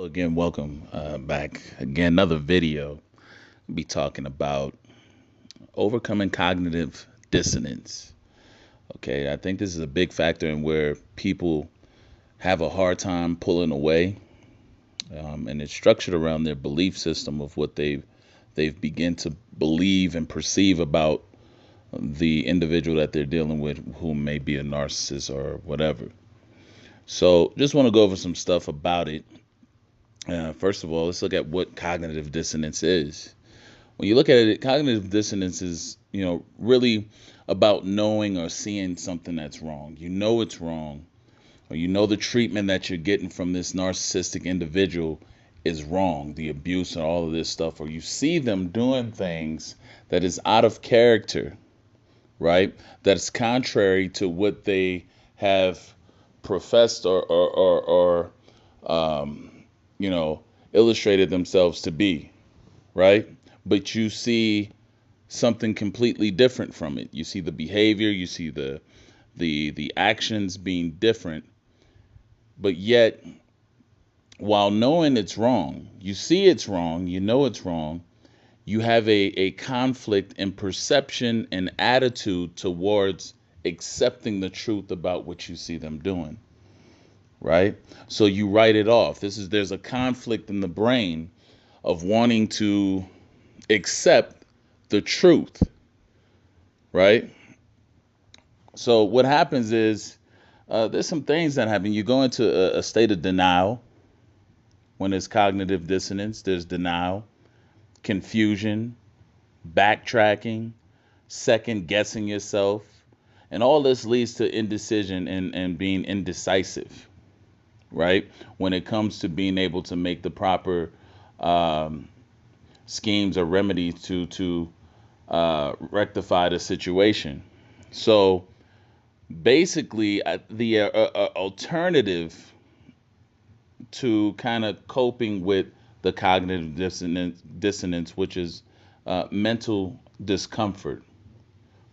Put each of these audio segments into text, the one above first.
Again, welcome back. Again, another video. We'll be talking about overcoming cognitive dissonance. Okay, I think this is a big factor in where people have a hard time pulling away, and it's structured around their belief system of what they've begun to believe and perceive about the individual that they're dealing with, who may be a narcissist or whatever. So, just want to go over some stuff about it. First of all, let's look at what cognitive dissonance is. When you look at it, cognitive dissonance is, really about knowing or seeing something that's wrong. You know it's wrong, or you know the treatment that you're getting from this narcissistic individual is wrong, the abuse and all of this stuff, or you see them doing things that is out of character, right? That's contrary to what they have professed or illustrated themselves to be, right? But you see something completely different from it. You see the behavior, you see the actions being different, but yet, while knowing it's wrong, you see it's wrong, you know it's wrong, you have a conflict in perception and attitude towards accepting the truth about what you see them doing, right? So you write it off. There's a conflict in the brain of wanting to accept the truth, right? So what happens is there's some things that happen. You go into a state of denial when there's cognitive dissonance. There's denial, confusion, backtracking, second guessing yourself, and all this leads to indecision and being indecisive, right? When it comes to being able to make the proper schemes or remedies to rectify the situation. So basically, the alternative to kind of coping with the cognitive dissonance, which is mental discomfort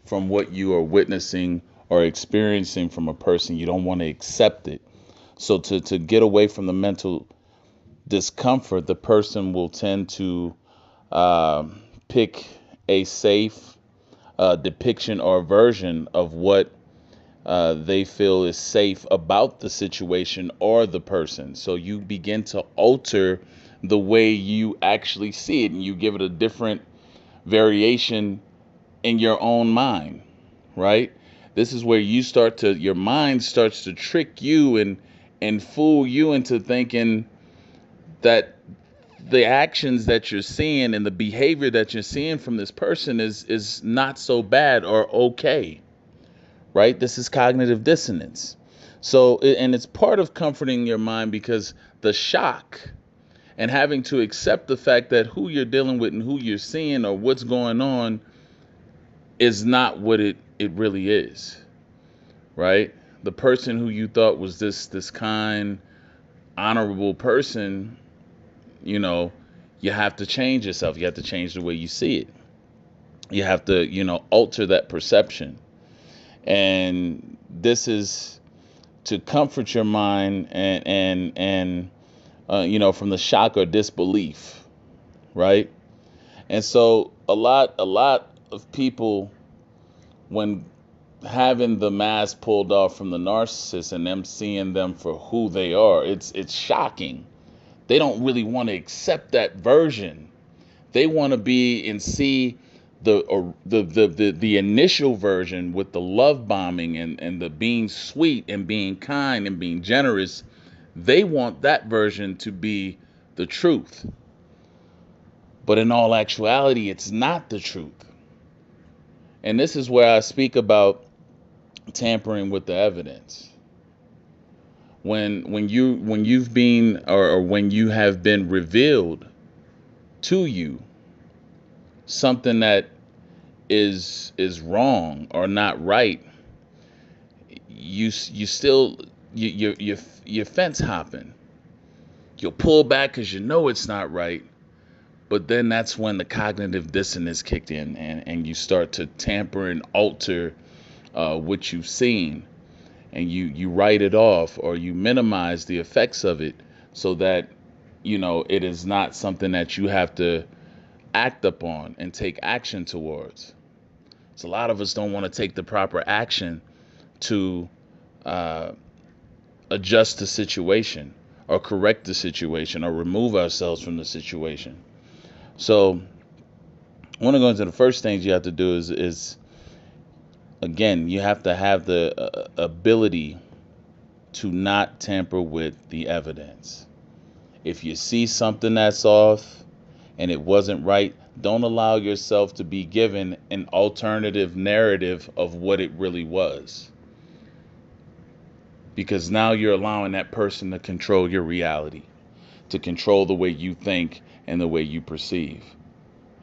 from what you are witnessing or experiencing from a person. You don't want to accept it. So to get away from the mental discomfort, the person will tend to pick a safe depiction or version of what they feel is safe about the situation or the person. So you begin to alter the way you actually see it, and you give it a different variation in your own mind, right? This is where your mind starts to trick you and fool you into thinking that the actions that you're seeing and the behavior that you're seeing from this person is not so bad or okay, right? This is cognitive dissonance. So, and it's part of comforting your mind, because the shock and having to accept the fact that who you're dealing with and who you're seeing or what's going on is not what it really is, right? The person who you thought was this kind, honorable person, you have to change yourself. You have to change the way you see it. You have to, alter that perception. And this is to comfort your mind and from the shock or disbelief, right? And so a lot of people, when having the mask pulled off from the narcissist and them seeing them for who they are, it's shocking. They don't really want to accept that version. They want to be and see the initial version with the love bombing and the being sweet and being kind and being generous. They want that version to be the truth. But in all actuality, it's not the truth. And this is where I speak about tampering with the evidence. When you've been or when you have been revealed to you something that is wrong or not right, you still you fence hopping. You'll pull back because you know it's not right. But then that's when the cognitive dissonance kicked in, and you start to tamper and alter what you've seen, and you write it off or you minimize the effects of it, so that it is not something that you have to act upon and take action towards. So a lot of us don't want to take the proper action to uh, adjust the situation or correct the situation or remove ourselves from the situation. So I want to go into the first things you have to do is again, you have to have the ability to not tamper with the evidence. If you see something that's off and it wasn't right, don't allow yourself to be given an alternative narrative of what it really was. Because now you're allowing that person to control your reality, to control the way you think and the way you perceive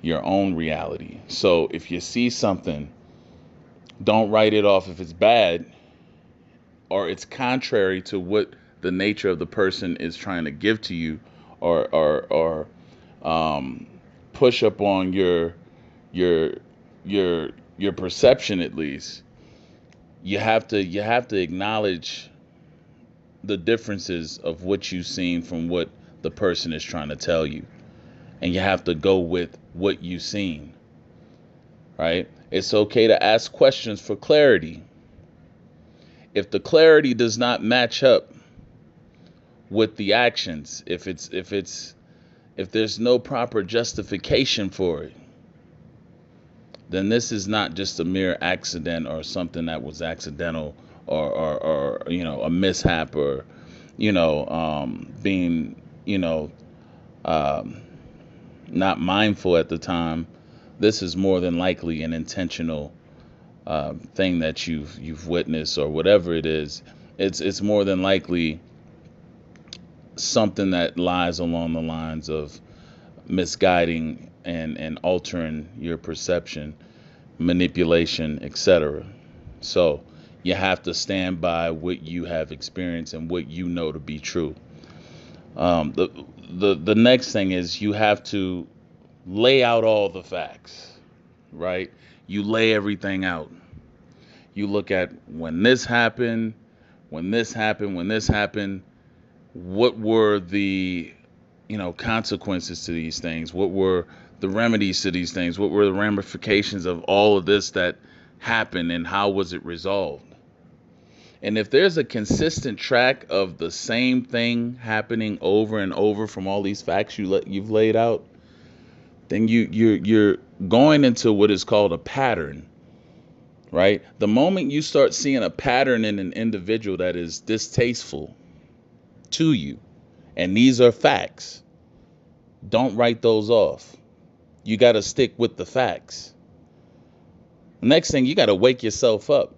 your own reality. So if you see something, don't write it off if it's bad or it's contrary to what the nature of the person is trying to give to you, or um, push up on your your your perception. At least you have to acknowledge the differences of what you've seen from what the person is trying to tell you, and you have to go with what you've seen. Right? It's okay to ask questions for clarity. If the clarity does not match up with the actions, if there's no proper justification for it, then this is not just a mere accident or something that was accidental, or a mishap, or being um, not mindful at the time. This is more than likely an intentional thing that you've witnessed, or whatever it is. It's more than likely something that lies along the lines of misguiding and altering your perception, manipulation, etc. So you have to stand by what you have experienced and what you know to be true. The next thing is you have to lay out all the facts, right? You lay everything out. You look at when this happened, when this happened, when this happened. What were the consequences to these things? What were the remedies to these things? What were the ramifications of all of this that happened, and how was it resolved? And if there's a consistent track of the same thing happening over and over from all these facts you've laid out, then you're going into what is called a pattern, right? The moment you start seeing a pattern in an individual that is distasteful to you, and these are facts, don't write those off. You got to stick with the facts. Next thing, you got to wake yourself up.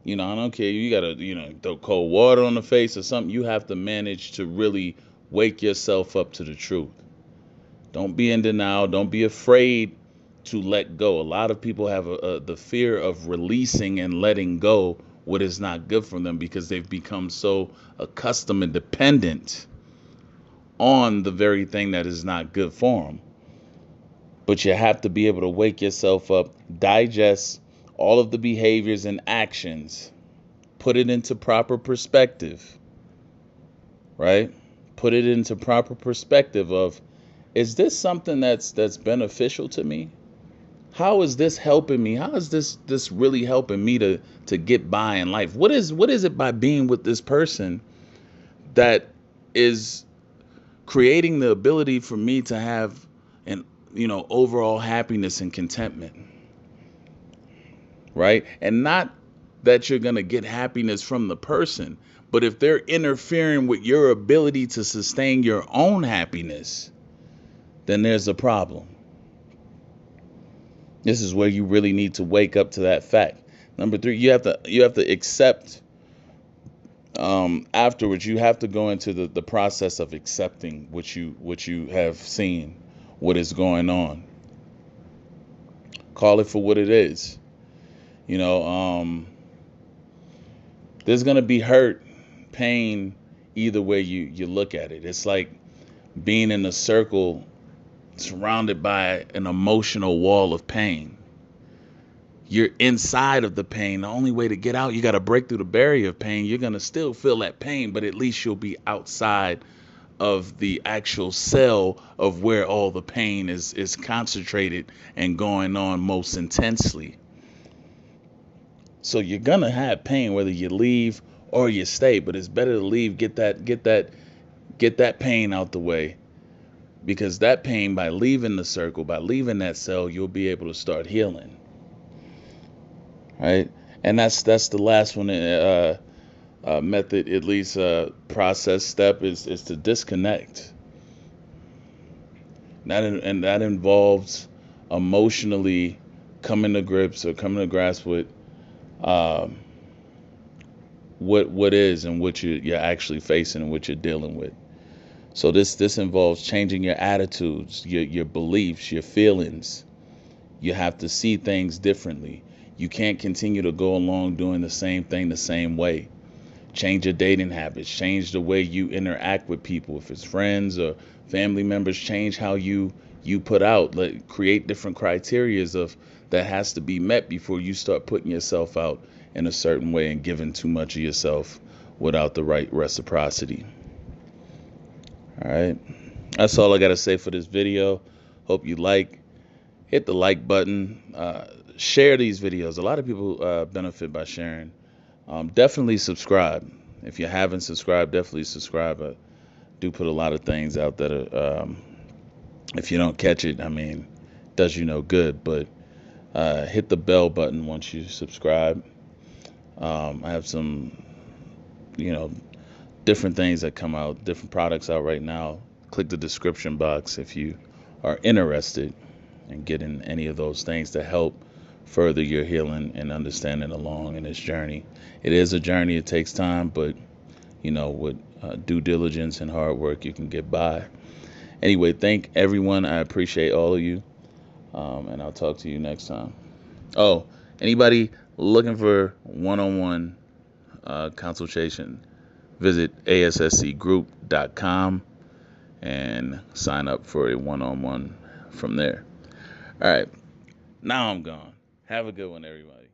I don't care. You got to, throw cold water on the face or something. You have to manage to really wake yourself up to the truth. Don't be in denial. Don't be afraid to let go. A lot of people have the fear of releasing and letting go what is not good for them, because they've become so accustomed and dependent on the very thing that is not good for them. But you have to be able to wake yourself up, digest all of the behaviors and actions, put it into proper perspective, right? Put it into proper perspective of, is this something that's beneficial to me? How is this helping me? How is this really helping me to get by in life? What is it by being with this person that is creating the ability for me to have an overall happiness and contentment, right? And not that you're going to get happiness from the person, but if they're interfering with your ability to sustain your own happiness, then there's a problem. This is where you really need to wake up to that fact. Number 3, you have to accept. Afterwards, you have to go into the process of accepting what you have seen, what is going on. Call it for what it is. There's gonna be hurt, pain, either way you look at it. It's like being in a circle surrounded by an emotional wall of pain. You're inside of the pain. The only way to get out, you got to break through the barrier of pain. You're going to still feel that pain, but at least you'll be outside of the actual cell of where all the pain is concentrated and going on most intensely. So you're gonna have pain whether you leave or you stay, but it's better to leave, get that pain out the way, because that pain, by leaving the circle, by leaving that cell, you'll be able to start healing, right? And that's the last one. Method, at least process step, is to disconnect. And that involves emotionally coming to grips or coming to grasp with um, what is and what you're actually facing and what you're dealing with. So this involves changing your attitudes, your beliefs, your feelings. You have to see things differently. You can't continue to go along doing the same thing the same way. Change your dating habits, change the way you interact with people. If it's friends or family members, change how you put out, like, create different criterias of that has to be met before you start putting yourself out in a certain way and giving too much of yourself without the right reciprocity. All right, that's all I got to say for this video. Hope you hit the like button, share these videos. A lot of people benefit by sharing. Definitely subscribe. If you haven't subscribed, definitely subscribe. I do put a lot of things out that are, if you don't catch it, I mean, does you no good. But hit the bell button once you subscribe. I have some, you know, different things that come out, different products out right now. Click the description box if you are interested in getting any of those things to help further your healing and understanding along in this journey. It is a journey. It takes time, but with due diligence and hard work, you can get by. Anyway, thank everyone. I appreciate all of you, and I'll talk to you next time. Oh, anybody looking for one-on-one consultation, visit asscgroup.com and sign up for a one-on-one from there. All right, now I'm gone. Have a good one, everybody.